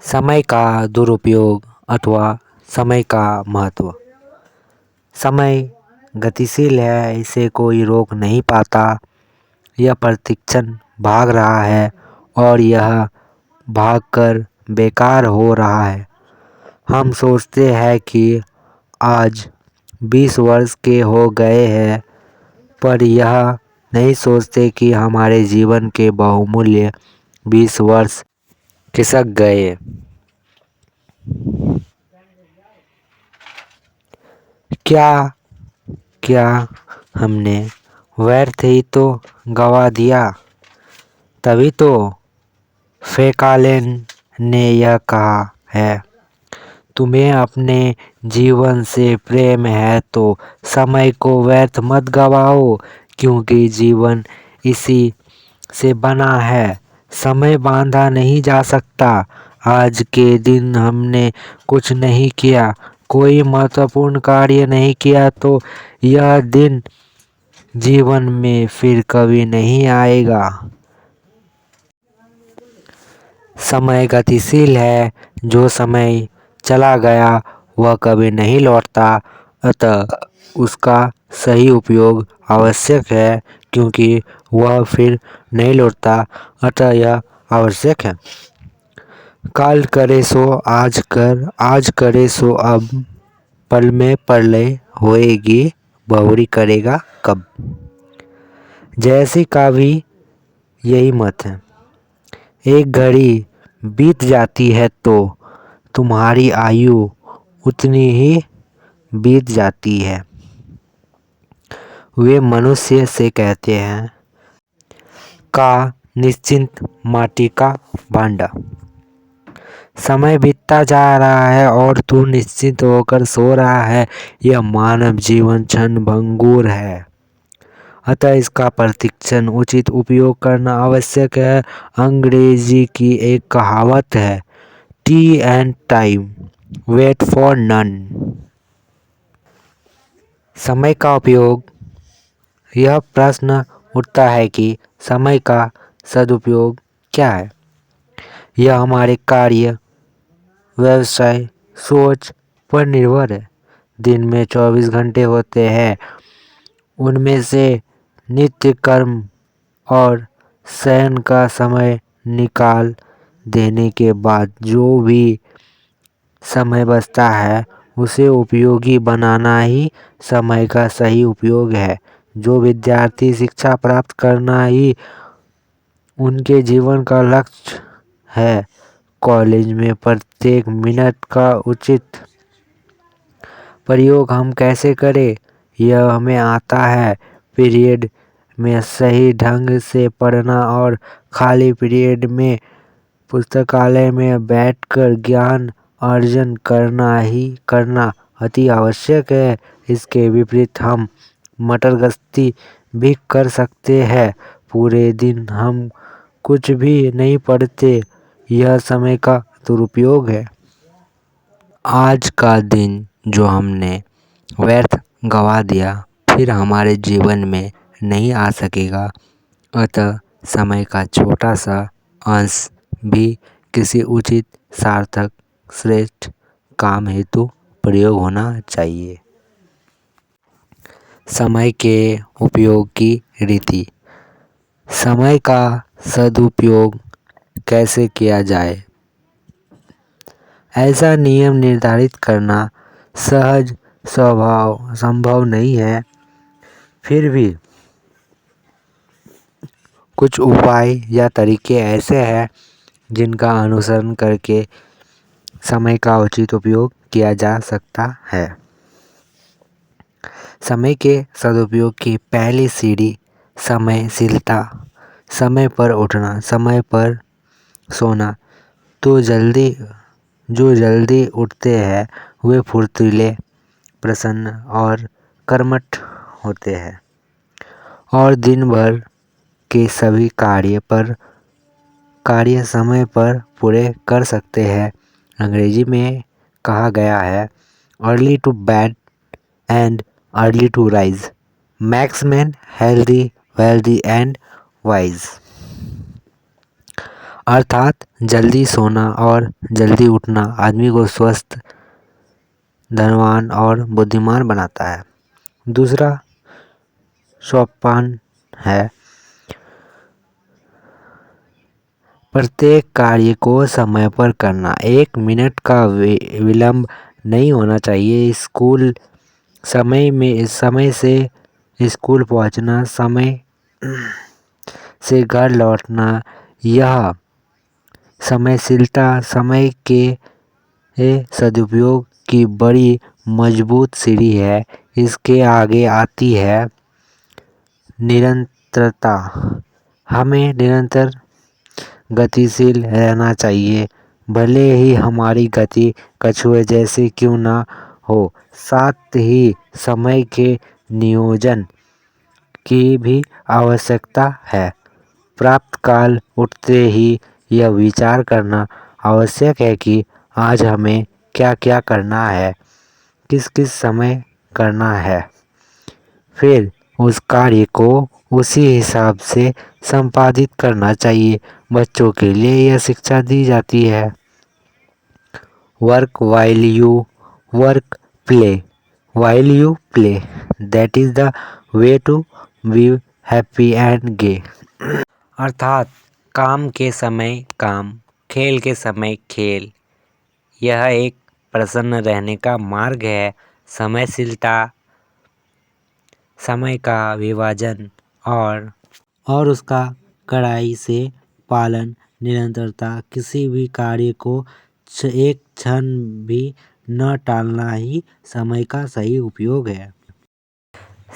समय का दुरुपयोग अथवा समय का महत्व। समय गतिशील है, इसे कोई रोक नहीं पाता। यह प्रतिक्षण भाग रहा है और यह भागकर बेकार हो रहा है। हम सोचते हैं कि आज 20 वर्ष के हो गए हैं, पर यह नहीं सोचते कि हमारे जीवन के बहुमूल्य 20 वर्ष खिसक गए। क्या क्या हमने व्यर्थ ही तो गवा दिया। तभी तो फैकालेन ने यह कहा है, तुम्हें अपने जीवन से प्रेम है तो समय को व्यर्थ मत गवाओ, क्योंकि जीवन इसी से बना है। समय बांधा नहीं जा सकता। आज के दिन हमने कुछ नहीं किया, कोई महत्वपूर्ण कार्य नहीं किया, तो यह दिन जीवन में फिर कभी नहीं आएगा। समय गतिशील है, जो समय चला गया वह कभी नहीं लौटता, अतः उसका सही उपयोग आवश्यक है। क्योंकि वह फिर नहीं लौटता, अतः यह आवश्यक है। काल करे सो आज कर, आज करे सो अब, पल में प्रलय होएगी, बहुरी करेगा कब। जैसी का भी यही मत है। एक घड़ी बीत जाती है तो तुम्हारी आयु उतनी ही बीत जाती है। वे मनुष्य से कहते हैं, का निश्चिंत माटी का भांडा। समय बीतता जा रहा है और तू निश्चिंत होकर सो रहा है। यह मानव जीवन क्षण भंगुर है, अतः इसका प्रतिक्षण उचित उपयोग करना आवश्यक है। अंग्रेजी की एक कहावत है, tide and time wait for none. समय का उपयोग। यह प्रश्न उठता है कि समय का सदुपयोग क्या है। यह हमारे कार्य, व्यवसाय, सोच पर निर्भर है। दिन में 24 घंटे होते हैं। उनमें से नित्य कर्म और शयन का समय निकाल देने के बाद जो भी समय बचता है, उसे उपयोगी बनाना ही समय का सही उपयोग है। जो विद्यार्थी शिक्षा प्राप्त करना ही उनके जीवन का लक्ष्य है, कॉलेज में प्रत्येक मिनट का उचित प्रयोग हम कैसे करें, यह हमें आता है। पीरियड में सही ढंग से पढ़ना और खाली पीरियड में पुस्तकालय में बैठकर ज्ञान अर्जन करना अति आवश्यक है। इसके विपरीत हम मटर गश्ती भी कर सकते हैं। पूरे दिन हम कुछ भी नहीं पढ़ते, यह समय का दुरुपयोग है। आज का दिन जो हमने व्यर्थ गवा दिया, फिर हमारे जीवन में नहीं आ सकेगा। अतः समय का छोटा सा अंश भी किसी उचित, सार्थक, श्रेष्ठ काम हेतु प्रयोग होना चाहिए। समय के उपयोग की रीति। समय का सदुपयोग कैसे किया जाए, ऐसा नियम निर्धारित करना सहज संभव नहीं है। फिर भी कुछ उपाय या तरीके ऐसे हैं जिनका अनुसरण करके समय का उचित उपयोग किया जा सकता है। समय के सदुपयोग की पहली सीढ़ी समयशीलता। समय पर उठना, समय पर सोना। तो जो जल्दी उठते हैं वे फुर्तीले, प्रसन्न और कर्मठ होते हैं और दिन भर के सभी कार्य समय पर पूरे कर सकते हैं। अंग्रेजी में कहा गया है, early to bed and early to rise makes man healthy, wealthy and wise. अर्थात जल्दी सोना और जल्दी उठना आदमी को स्वस्थ, धनवान और बुद्धिमान बनाता है। दूसरा सोपान है प्रत्येक कार्य को समय पर करना। 1 मिनट का विलंब नहीं होना चाहिए। समय से स्कूल पहुंचना, समय से घर लौटना, यह समयशीलता समय के सदुपयोग की बड़ी मजबूत सीढ़ी है। इसके आगे आती है निरंतरता। हमें निरंतर गतिशील रहना चाहिए, भले ही हमारी गति कछुए जैसी क्यों ना हो। साथ ही समय के नियोजन की भी आवश्यकता है। प्रातः काल उठते ही यह विचार करना आवश्यक है कि आज हमें क्या क्या करना है, किस किस समय करना है। फिर उस कार्य को उसी हिसाब से संपादित करना चाहिए। बच्चों के लिए यह शिक्षा दी जाती है। Work while you work, play while you play, that is the way to be happy and gay। अर्थात काम के समय काम, खेल के समय खेल, यह एक प्रसन्न रहने का मार्ग है। समयशीलता, समय का विभाजन और उसका कड़ाई से पालन, निरंतरता, किसी भी कार्य को एक क्षण भी न टालना ही समय का सही उपयोग है।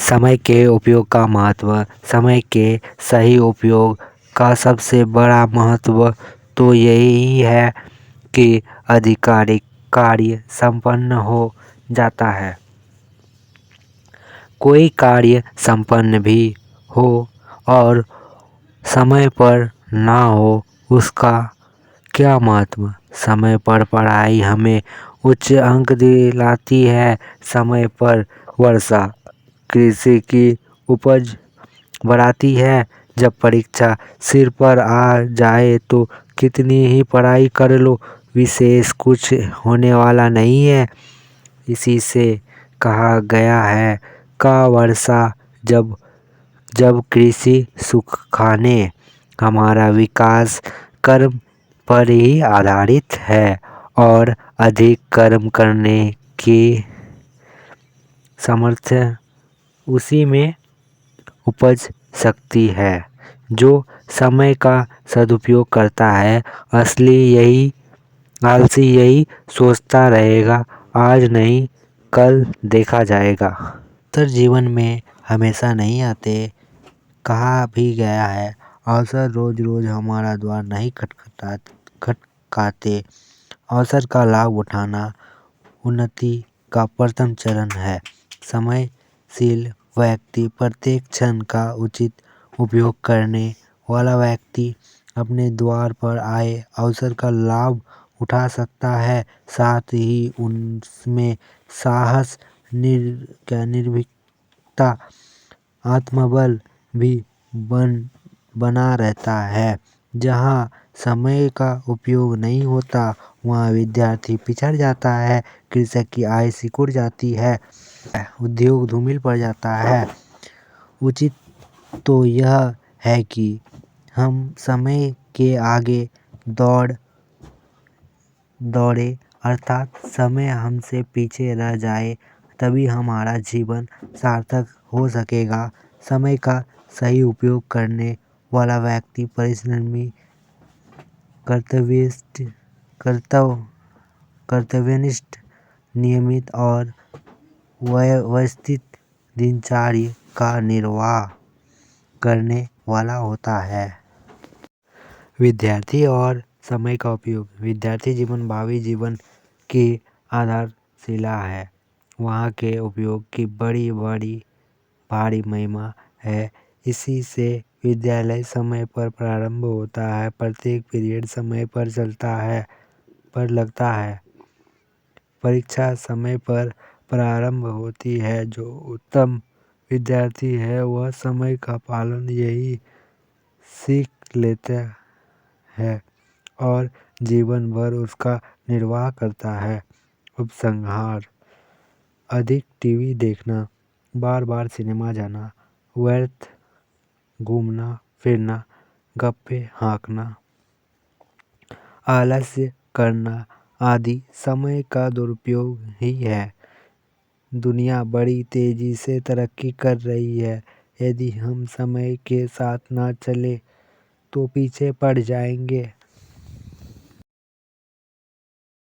समय के उपयोग का महत्व। समय के सही उपयोग का सबसे बड़ा महत्व तो यही है कि आधिकारिक कार्य संपन्न हो जाता है। कोई कार्य संपन्न भी हो और समय पर ना हो, उसका क्या महत्व। समय पर पढ़ाई हमें उच्च अंक दिलाती है। समय पर वर्षा कृषि की उपज बढ़ाती है। जब परीक्षा सिर पर आ जाए तो कितनी ही पढ़ाई कर लो, विशेष कुछ होने वाला नहीं है। इसी से कहा गया है का वर्षा जब जब कृषि सुखाने। हमारा विकास कर्म पर ही आधारित है और अधिक कर्म करने की सामर्थ्य उसी में उपज सकती है। जो समय का सदुपयोग करता है, आलसी यही सोचता रहेगा, आज नहीं कल देखा जाएगा। अवसर जीवन में हमेशा नहीं आते। कहा भी गया है, अवसर रोज रोज हमारा द्वार नहीं खटकाते। अवसर का लाभ उठाना उन्नति का प्रथम चरण है। समयशील व्यक्ति, प्रत्येक क्षण का उचित उपयोग करने वाला व्यक्ति अपने द्वार पर आए अवसर का लाभ उठा सकता है। साथ ही उनमें साहस, निर्भीकता, आत्मबल भी बना रहता है। जहाँ समय का उपयोग नहीं होता, वहाँ विद्यार्थी पिछड़ जाता है, कृषक की आय सिकुड़ जाती है, उद्योग धूमिल पड़ जाता है। उचित तो यह है कि हम समय के आगे दौड़े, अर्थात समय हमसे पीछे रह जाए, तभी हमारा जीवन सार्थक हो सकेगा। समय का सही उपयोग करने वाला व्यक्ति परिश्रमी, कर्तव्यनिष्ठ, नियमित और व्यवस्थित दिनचर्या का निर्वाह करने वाला होता है। विद्यार्थी और समय का उपयोग। विद्यार्थी जीवन भावी जीवन की आधारशिला है। वहाँ के उपयोग की बड़ी भारी महिमा है। इसी से विद्यालय समय पर प्रारंभ होता है, प्रत्येक पीरियड समय पर लगता है, परीक्षा समय पर प्रारंभ होती है। जो उत्तम विद्यार्थी है वह समय का पालन यही सीख लेता है। और जीवन भर उसका निर्वाह करता है। उपसंहार: अधिक टीवी देखना, बार बार सिनेमा जाना, व्यर्थ घूमना फिरना, गप्पे हाँकना, आलस्य करना आदि समय का दुरुपयोग ही है। दुनिया बड़ी तेजी से तरक्की कर रही है। यदि हम समय के साथ ना चले तो पीछे पड़ जाएंगे।